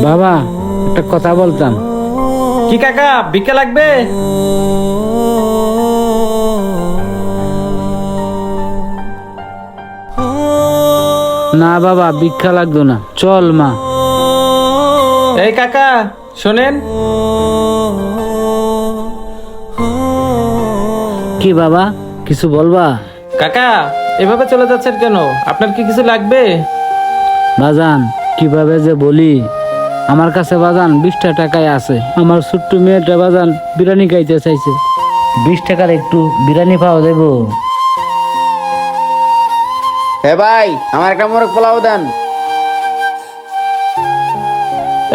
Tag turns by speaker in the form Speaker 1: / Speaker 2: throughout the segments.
Speaker 1: বাবা, একটা কথা বলতাম।
Speaker 2: কি কাকা, ভিক্ষা লাগবে?
Speaker 1: না বাবা, ভিক্ষা লাগতো না, চল মা।
Speaker 2: এই কাকা শোনেন,
Speaker 1: কি বাবা, কিছু বলবা?
Speaker 2: কাকা এভাবে চলে যাচ্ছেন কেন? আপনার কি কিছু লাগবে?
Speaker 1: বাজান, কিভাবে যে বলি, আমার কাছে বাজান 20টা টাকায় আছে। আমার ছোট্ট মেয়েটা বাজান বিরিয়ানি খাইতে চাইছে। 20 টাকার একটু বিরিয়ানি পাওয়া যাবো?
Speaker 3: হে ভাই, আমার একটা মোরগ পোলাও দেন।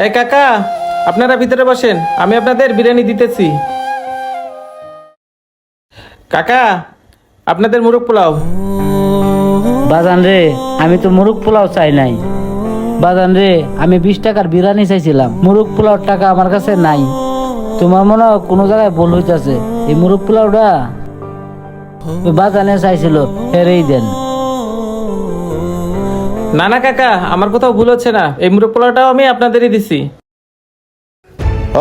Speaker 2: এই কাকা, আপনারা ভিতরে বসেন, আমি আপনাদের বিরিয়ানি দিতেছি। কাকা, আপনাদের মুরগ পোলাও।
Speaker 1: বাজান রে, আমি তো মুরগ পোলাও চাই নাই। বাজান রে, আমি 20 টাকার বিরিয়ানি চাইছিলাম, মুরগ পোলাওর টাকা আমার কাছে নাই। তোমার মনে হয় কোনো জায়গায় ভুল হইতাছে। এই মুরগ পোলাওটা ওই বাজানে চাইছিল, হেরেই দেন।
Speaker 2: না না কাকা, আমার কোথাও ভুল হচ্ছে না, এই মুরগ পোলাওটাও আমি আপনাদেরই দিছি।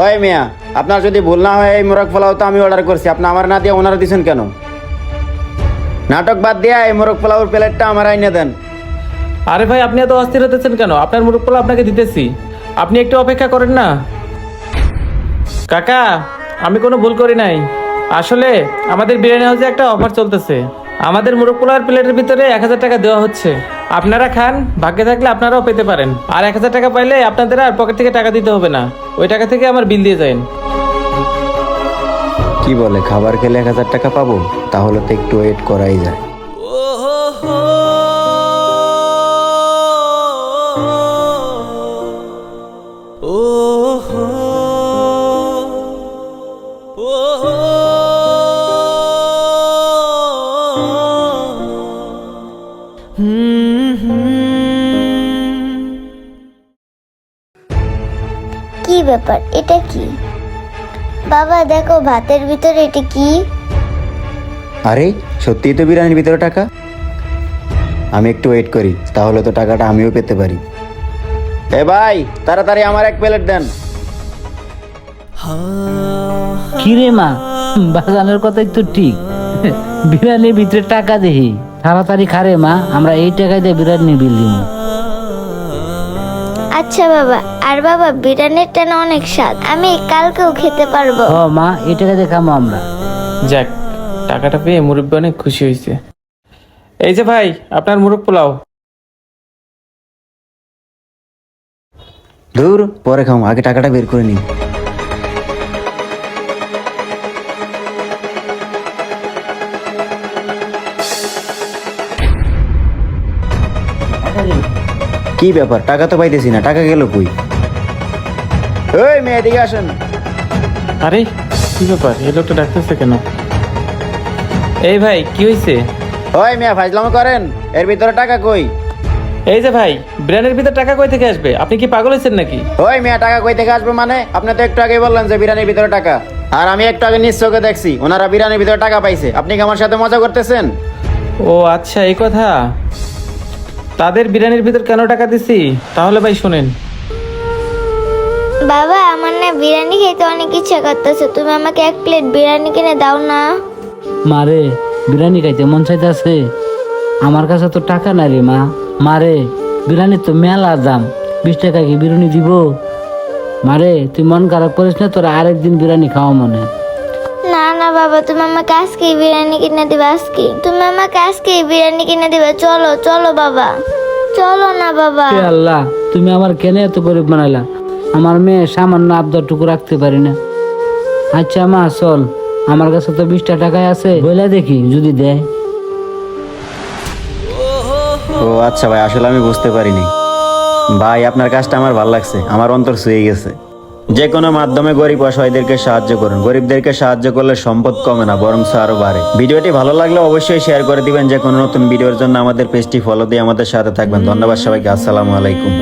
Speaker 3: ওই মিয়া, আপনার যদি ভুল না হয় এই মোরগ পোলাও তো আমি অর্ডার করছি, আপনি আমার না দিয়ে ওনারা দিছেন কেন? নাটক বাদ দিয়া এই মোরগ পোলাওর প্লেটটা আমার আইনে দেন।
Speaker 2: আরে ভাই, আপনি এত অস্থির হতেছেন কেন? আপনার মুরগ পোলাও আপনাকে দিতেছি, আপনি একটু অপেক্ষা করেন না। কাকা, আমি কোনো ভুল করি নাই। আসলে আমাদের বিরিয়ানি হাউসে একটা অফার চলতেছে। আমাদের মুরগ পোলাওর প্লেটের ভিতরে 1000 টাকা দেওয়া হচ্ছে। আপনারা খান, ভাগ্যে থাকলে আপনারাও পেতে পারেন। আর 1000 টাকা পাইলে আপনাদের আর পকেট থেকে টাকা দিতে হবে না, ওই টাকা থেকে আমার বিল দিয়ে যান।
Speaker 3: কি বলে, খাবার খেলে 1000 টাকা পাবো? তাহলে তো একটু ওয়েট করাই যায়।
Speaker 4: কি ব্যাপার, এটা কি? বাবা দেখো, ভাতের ভিতরে এটা কি?
Speaker 3: আরে সত্যিই তো বিরিয়ানির ভিতরে টাকা। আমি একটু ওয়েট করি, তাহলে তো টাকাটা আমিও পেতে পারি। এ ভাই, তাড়াতাড়ি আমার এক প্লেট দেন।
Speaker 1: কি রে মা, বাজানের কথাই তো ঠিক। বিরিয়ানির ভিতরে টাকা দেখি, তাড়াতাড়ি খারে মা, আমরা এই টাকায় দিয়ে বিরিয়ানি বিল দিব।
Speaker 4: আচ্ছা বাবা। আর বাবা, বিরিয়ানিটা না অনেক স্বাদ, আমি কালকেও খেতে পারবো।
Speaker 1: ও মা, এই টাকা দিয়ে খামো আমরা।
Speaker 2: যাক, টাকাটা পেয়ে মুরব্বী অনেক খুশি হয়েছে। এই যে ভাই, আপনার মুরগ পোলাও।
Speaker 3: দূর, পরে খাও, আগে টাকাটা বের করে নিই। কি ব্যাপার, টাকা তো পাইতেছি না, টাকা গেল কই? ওই মেয়ে, এদিকে আসেন।
Speaker 2: আরে কি ব্যাপার, এই লোকটা ডাকতেছে কেন? এই ভাই, কি হয়েছে?
Speaker 3: ওই মেয়ে, ফাজলামো করেন, এর ভিতরে টাকা কই?
Speaker 2: এই যে ভাই, বিরিয়ানির ভিতর টাকা কই থেকে আসবে? আপনি কি পাগল হয়েছেন নাকি?
Speaker 3: ওই মেয়ে, টাকা কই থেকে আসবে মানে? আপনি তো একটু আগে বললেন যে বিরিয়ানির ভিতরে টাকা, আর আমি একটু আগে নিজ চোখে দেখছি ওনারা বিরিয়ানির ভিতরে টাকা পাইছে। আপনি কি আমার সাথে মজা করতেছেন?
Speaker 2: ও আচ্ছা, এই কথা। তাদের বিরিয়ানির ভিতর কেন টাকা দিছি, তাহলে ভাই শুনেন।
Speaker 4: বাবা, আমার না বিরিয়ানি খেতে অনেক ইচ্ছা করতেছে, তুমি আমাকে এক প্লেট বিরিয়ানি কিনে দাও না।
Speaker 1: মারে, বিরিয়ানি খাইতে মন চাইতেছে, আমার কাছে তো টাকা নাই রে মা। মারে, বিরিয়ানি তো মেলা দাম, 20 টাকা কি বিরিয়ানি দিব? মারে, তুই মন খারাপ করিস না, তোর আরেকদিন বিরিয়ানি খাওয়া মনে।
Speaker 4: না না বাবা, তুমি আমাকে আজকে বিরিয়ানি কিনে দিবে। আজকে তুমি আমাকে আজকে বিরিয়ানি কিনে দিবে। চলো চলো বাবা, চলো না বাবা।
Speaker 1: হে আল্লাহ, তুমি আমার কেন এত গরিব বানাইলা? আমার মেয়ে সামান্য আবদারটুকু রাখতে পারি না। আচ্ছা মা, চল, আমার কাছে তো 20টা টাকায় আছে, বলে দেখি যদি দেয়।
Speaker 3: ও আচ্ছা ভাই, আসলে আমি বুঝতে পারিনি। ভাই, আপনার কাজটা আমার ভালো লাগছে, আমার অন্তর ছুঁয়ে গেছে। যে কোনো মাধ্যমে গরিব অসহায়দেরকে সাহায্য করুন। গরিবদেরকে সাহায্য করলে সম্পদ কমে না, বরং আরো বাড়ে। ভিডিওটি ভালো লাগলে অবশ্যই শেয়ার করে দিবেন। যে কোনো নতুন ভিডিওর জন্য আমাদের পেজটি ফলো দিয়ে আমাদের সাথে থাকবেন। ধন্যবাদ সবাইকে, আসসালামু আলাইকুম।